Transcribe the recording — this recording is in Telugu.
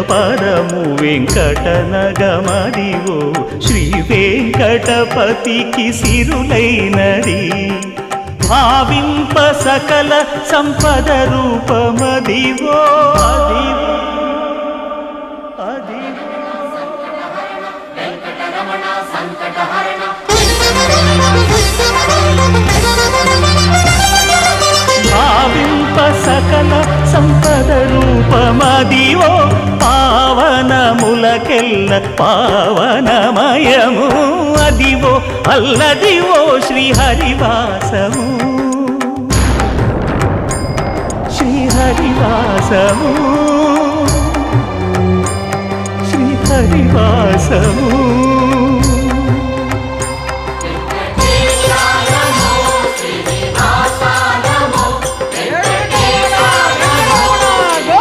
పరము వెంకటనగమదివో శ్రీ వెంకటపతికి సిరులైనది భావింప సకల సంపద రూపమదివో అదివో భావింప సకల సంపద రూపమదివో పావనములకెల్ల పావనమయము అదివో అల్లదివో శ్రీహరివాసము శ్రీహరివాసము శ్రీహరివాసము